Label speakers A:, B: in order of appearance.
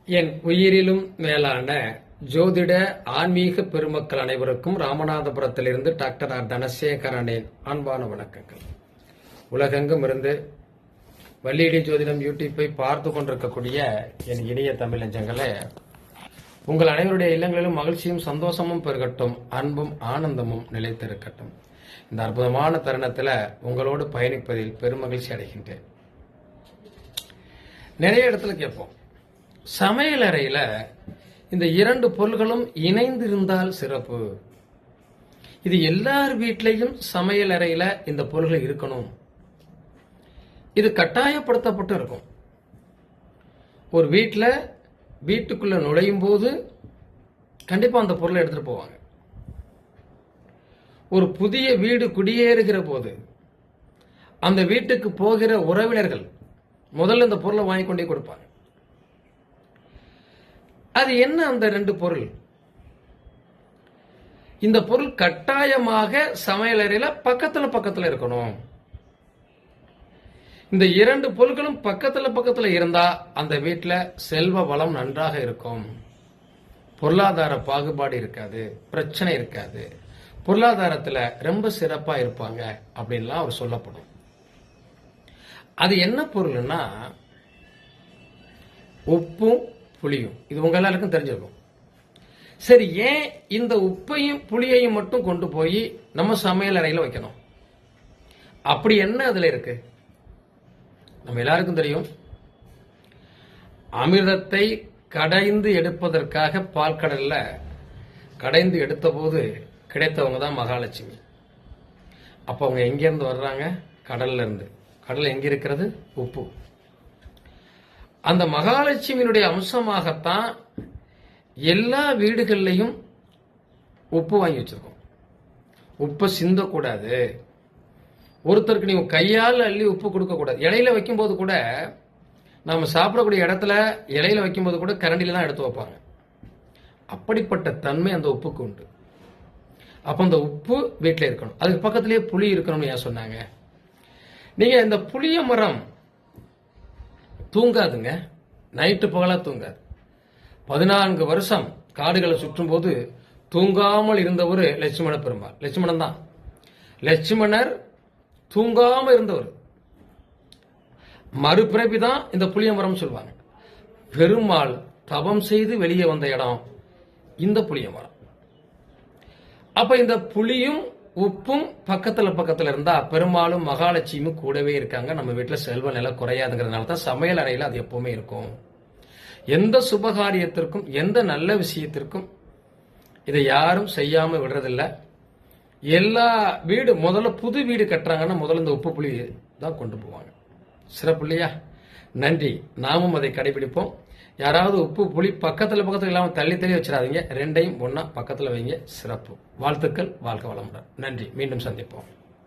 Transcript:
A: என் உயிரிலும் மேலான ஜோதிட ஆன்மீக பெருமக்கள் அனைவருக்கும் ராமநாதபுரத்திலிருந்து டாக்டர் ஆர் தனசேகரனின் அன்பான வணக்கங்கள். உலகெங்கும் இருந்து வள்ளியடி ஜோதிடம் யூடியூப்பை பார்த்து கொண்டிருக்கக்கூடிய என் இனிய தமிழஞ்சங்களே, உங்கள் அனைவருடைய இல்லங்களிலும் மகிழ்ச்சியும் சந்தோஷமும் பெருகட்டும், அன்பும் ஆனந்தமும் நிலைத்திருக்கட்டும். இந்த அற்புதமான தருணத்தில் உங்களோடு பயணிப்பதில் பெருமகிழ்ச்சி அடைகின்றேன். நிறைய இடத்துல கேட்போம், சமையல் அறையில இந்த இரண்டு பொருள்களும் இணைந்திருந்தால் சிறப்பு. இது எல்லார் வீட்லையும் சமையல் அறையில இந்த பொருள்கள் இருக்கணும். இது கட்டாயப்படுத்தப்பட்டு இருக்கும். ஒரு வீட்டுக்குள்ள நுழையும் போது கண்டிப்பா அந்த பொருளை எடுத்துட்டு போவாங்க. ஒரு புதிய வீடு குடியேறுகிற போது அந்த வீட்டுக்கு போகிற உறவினர்கள் முதல்ல இந்த பொருளை வாங்கி கொண்டே கொடுப்பாங்க. அது என்ன அந்த ரெண்டு பொருள்? இந்த பொருள் கட்டாயமாக சமையலறையில பக்கத்துல இருக்கணும். இந்த இரண்டு பொருட்களும் பக்கத்துல இருந்தா அந்த வீட்டில் செல்வ வளம் நன்றாக இருக்கும், பொருளாதார பாகுபாடு இருக்காது, பிரச்சனை இருக்காது, பொருளாதாரத்துல ரொம்ப சிறப்பா இருப்பாங்க அப்படின்லாம் அவர் சொல்லப்படும். அது என்ன பொருள்னா உப்பும் புளியும். இது உங்க எல்லாருக்கும் தெரிஞ்சிருக்கும். சரி, ஏன் இந்த உப்பையும் புளியையும் மட்டும் கொண்டு போய் நம்ம சமையல் அறையில வைக்கணும்? அப்படி என்ன அதுல இருக்கு? நம்ம எல்லாருக்கும் தெரியும், அமிர்தத்தை கடைந்து எடுப்பதற்காக பால்கடல்ல கடைந்து எடுத்த போது கிடைத்தவங்க தான் மகாலட்சுமி. அப்ப அவங்க எங்கிருந்து வர்றாங்க? கடல்ல இருந்து. கடல் எங்க இருக்கிறது? உப்பு. அந்த மகாலட்சுமியினுடைய அம்சமாகத்தான் எல்லா வீடுகள்லையும் உப்பு வாங்கி வச்சிருக்கோம். உப்பை சிந்தக்கூடாது. ஒருத்தருக்கு நீங்க கையால் அள்ளி உப்பு கொடுக்க கூடாது. இலையில வைக்கும் போது கூட, நாம சாப்பிடக்கூடிய இடத்துல இலையில வைக்கும் போது கூட கரண்டில தான் எடுத்து வைப்பாங்க. அப்படிப்பட்ட தன்மை அந்த உப்புக்கு உண்டு. அப்ப அந்த உப்பு வீட்டில் இருக்கணும். அதுக்கு பக்கத்திலேயே புளி இருக்கணும்னு ஏன் சொன்னாங்க? நீங்க இந்த புளிய மரம் தூங்காதுங்க, நைட்டு பகலா தூங்காது. 14 வருஷம் காடுகளை சுற்றும் போது தூங்காமல் இருந்தவர் லட்சுமண பெருமாள். லட்சுமணன் தான். லட்சுமணர் தூங்காம இருந்தவர். மறுபிறவிதான் இந்த புளிய மரம் சொல்லுவாங்க. பெருமாள் தவம் செய்து வெளியே வந்த இடம் இந்த புளிய மரம். அப்ப இந்த புளியும் உப்பும் பக்கத்துல இருந்தா பெருமாளும் மகாலட்சுமியும் கூடவே இருக்காங்க. நம்ம வீட்டுல செல்வ நிலை குறையாதுங்கிறதுனால தான் சமையல் அறையில அது எப்பவுமே இருக்கும். எந்த சுபகாரியத்திற்கும் எந்த நல்ல விஷயத்திற்கும் இதை யாரும் செய்யாம விடுறதில்ல. எல்லா முதல்ல புது வீடு கட்டுறாங்கன்னா முதல்ல இந்த உப்பு புளி தான் கொண்டு போவாங்க. சிறப்பு இல்லையா? நன்றி. நாமும் அதை கடைபிடிப்போம். யாராவது உப்பு புளி பக்கத்துல இல்லாம தள்ளி வச்சிடாதீங்க. ரெண்டையும் ஒன்னா பக்கத்துல வைங்க. சிறப்பு. வாழ்த்துக்கள். வாழ்க வளமுடன். நன்றி. மீண்டும் சந்திப்போம்.